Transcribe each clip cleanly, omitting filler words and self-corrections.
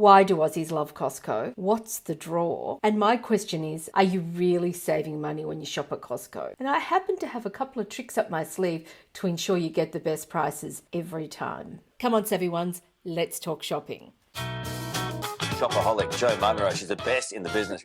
Why do Aussies love Costco? What's the draw? And my question is, are you really saving money when you shop at Costco? And I happen to have a couple of tricks up my sleeve to ensure you get the best prices every time. Come on, Savvy Ones, let's talk shopping. Shopaholic, Joe Munro, she's the best in the business.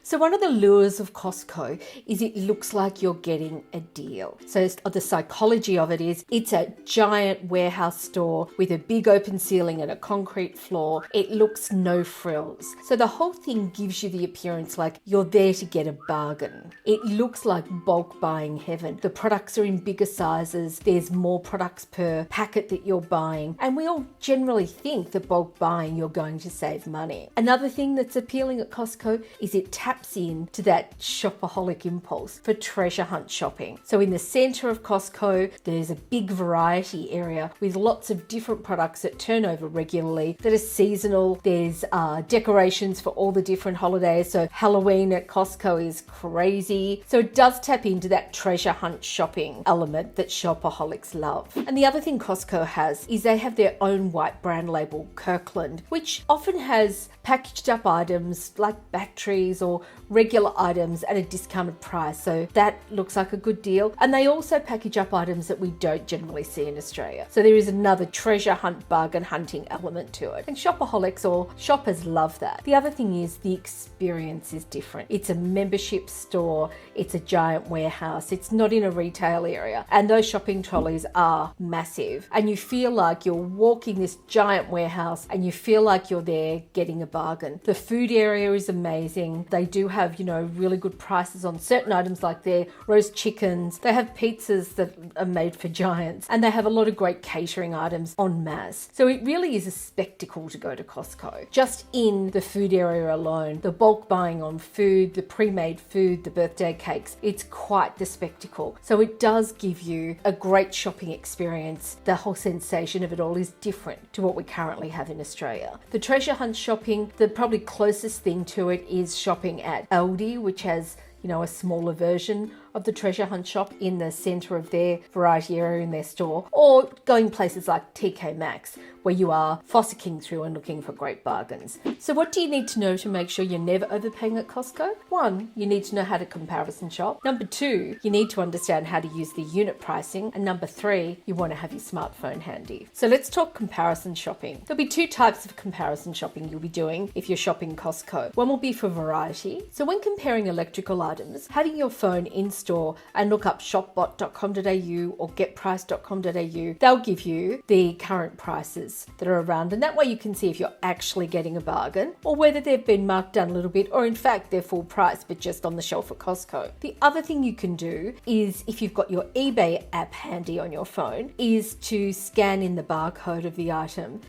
So one of the lures of Costco is it looks like you're getting a deal. So the psychology of it is it's a giant warehouse store with a big open ceiling and a concrete floor. It looks no frills. So the whole thing gives you the appearance like you're there to get a bargain. It looks like bulk buying heaven. The products are in bigger sizes. There's more products per packet that you're buying. And we all generally think that bulk buying you're going to save money. Another thing that's appealing at Costco is it taps in to that shopaholic impulse for treasure hunt shopping. So in the center of Costco, there's a big variety area with lots of different products that turn over regularly that are seasonal. There's decorations for all the different holidays. So Halloween at Costco is crazy. So it does tap into that treasure hunt shopping element that shopaholics love. And the other thing Costco has is they have their own white brand label, Kirkland, which often has packaged up items like batteries or regular items at a discounted price. So that looks like a good deal. And they also package up items that we don't generally see in Australia. So there is another treasure hunt, bargain hunting element to it. And shopaholics or shoppers love that. The other thing is the experience is different. It's a membership store. It's a giant warehouse. It's not in a retail area. And those shopping trolleys are massive. And you feel like you're walking this giant warehouse and you feel like you're there getting a bargain. The food area is amazing. They do have, really good prices on certain items like their roast chickens. They have pizzas that are made for giants, and they have a lot of great catering items en masse. So it really is a spectacle to go to Costco. Just in the food area alone, the bulk buying on food, the pre-made food, the birthday cakes, it's quite the spectacle. So it does give you a great shopping experience. The whole sensation of it all is different to what we currently have in Australia. The treasure hunt shopping, the probably closest thing to it is shopping at Aldi, which has a smaller version of the treasure hunt shop in the center of their variety area in their store, or going places like TK Maxx, where you are fossicking through and looking for great bargains. So what do you need to know to make sure you're never overpaying at Costco? 1, you need to know how to comparison shop. Number 2, you need to understand how to use the unit pricing. And number 3, you want to have your smartphone handy. So let's talk comparison shopping. There'll be 2 types of comparison shopping you'll be doing if you're shopping Costco. One will be for variety. So when comparing electrical items, having your phone in store and look up shopbot.com.au or getprice.com.au, they'll give you the current prices that are around, and that way you can see if you're actually getting a bargain or whether they've been marked down a little bit, or in fact they're full price but just on the shelf at Costco. The other thing you can do is, if you've got your eBay app handy on your phone, is to scan in the barcode of the item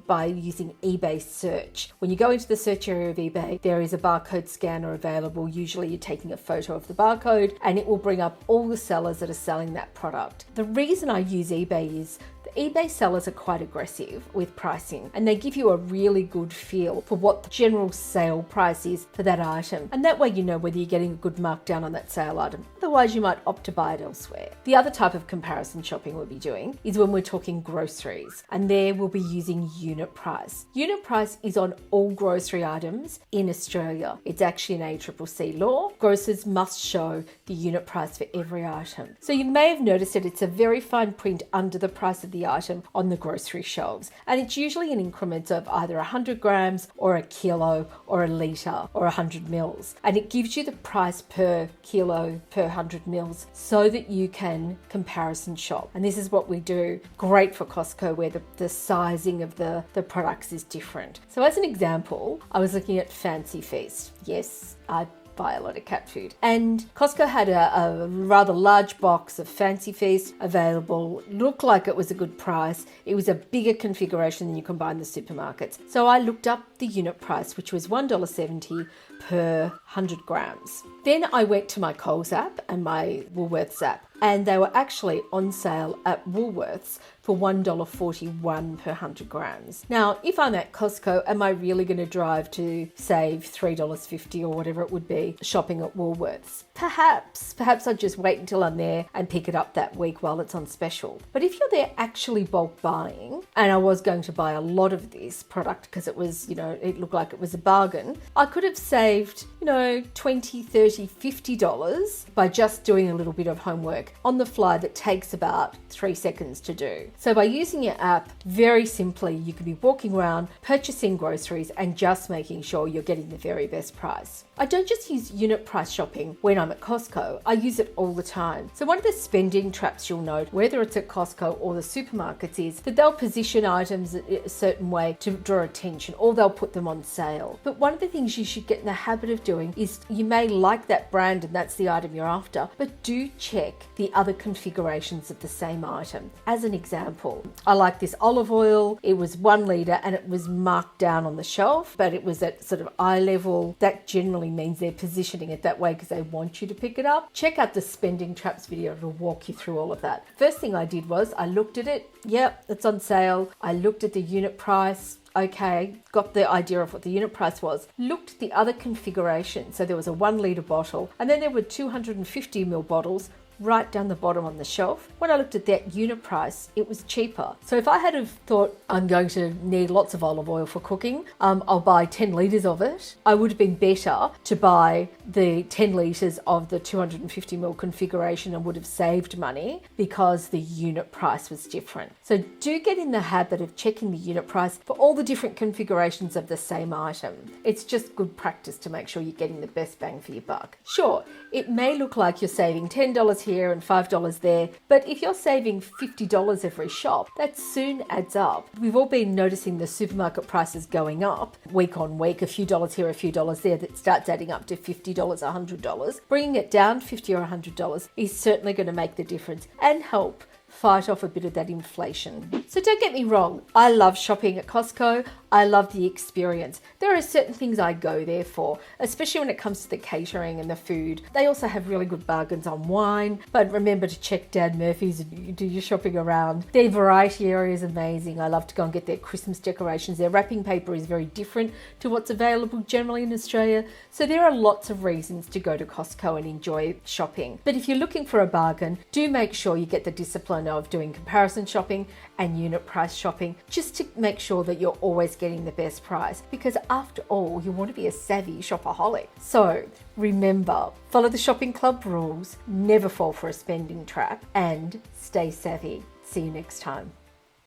by using eBay search. When you go into the search area of eBay, there is a barcode scanner available. Usually you're taking a photo of the barcode and it will bring up all the sellers that are selling that product. The reason I use eBay is eBay sellers are quite aggressive with pricing, and they give you a really good feel for what the general sale price is for that item. And that way you know whether you're getting a good markdown on that sale item. Otherwise you might opt to buy it elsewhere. The other type of comparison shopping we'll be doing is when we're talking groceries, and there we'll be using unit price. Unit price is on all grocery items in Australia. It's actually an ACCC law. Grocers must show the unit price for every item. So you may have noticed that it's a very fine print under the price of the item on the grocery shelves, and it's usually in increments of either 100 grams or a kilo or a litre or 100 mils, and it gives you the price per kilo per 100 mils so that you can comparison shop. And this is what we do. Great for Costco, where the sizing of the products is different. So as an example, I was looking at Fancy Feast. Yes, I buy a lot of cat food. And Costco had a rather large box of Fancy Feast available. Looked like it was a good price. It was a bigger configuration than you can buy in the supermarkets. So I looked up the unit price, which was $1.70 per 100 grams. Then I went to my Coles app and my Woolworths app, and they were actually on sale at Woolworths for $1.41 per 100 grams. Now, if I'm at Costco, am I really going to drive to save $3.50 or whatever it would be shopping at Woolworths? Perhaps I'd just wait until I'm there and pick it up that week while it's on special. But if you're there actually bulk buying, and I was going to buy a lot of this product because it was, it looked like it was a bargain, I could have saved, $20, $30, $50 by just doing a little bit of homework on the fly that takes about 3 seconds to do. So by using your app, very simply, you could be walking around, purchasing groceries and just making sure you're getting the very best price. I don't just use unit price shopping when I'm at Costco, I use it all the time. So one of the spending traps you'll note, whether it's at Costco or the supermarkets, is that they'll position items a certain way to draw attention, or they'll put them on sale. But one of the things you should get in the habit of doing is, you may like that brand and that's the item you're after, but do check the other configurations of the same item. As an example, I like this olive oil. It was 1 litre and it was marked down on the shelf, but it was at sort of eye level. That generally means they're positioning it that way because they want you to pick it up. Check out the spending traps video, it'll walk you through all of that. First thing I did was I looked at it. Yep, it's on sale. I looked at the unit price. Okay, got the idea of what the unit price was. Looked at the other configuration. So there was a 1 litre bottle, and then there were 250ml bottles right down the bottom on the shelf. When I looked at that unit price, it was cheaper. So if I had have thought I'm going to need lots of olive oil for cooking, I'll buy 10 litres of it, I would have been better to buy the 10 litres of the 250ml configuration and would have saved money because the unit price was different. So do get in the habit of checking the unit price for all the different configurations of the same item. It's just good practice to make sure you're getting the best bang for your buck. Sure, it may look like you're saving $10 here and $5 there, but if you're saving $50 every shop, that soon adds up. We've all been noticing the supermarket prices going up week on week, a few dollars here, a few dollars there, that starts adding up to $50, $100. Bringing it down $50 or $100 is certainly going to make the difference and help fight off a bit of that inflation. So don't get me wrong, I love shopping at Costco. I love the experience. There are certain things I go there for, especially when it comes to the catering and the food. They also have really good bargains on wine, but remember to check Dan Murphy's and you do your shopping around. Their variety area is amazing. I love to go and get their Christmas decorations. Their wrapping paper is very different to what's available generally in Australia. So there are lots of reasons to go to Costco and enjoy shopping. But if you're looking for a bargain, do make sure you get the discipline of doing comparison shopping and unit price shopping, just to make sure that you're always getting the best price, because after all, you want to be a savvy shopaholic. So remember, follow the shopping club rules, never fall for a spending trap, and stay savvy. See you next time.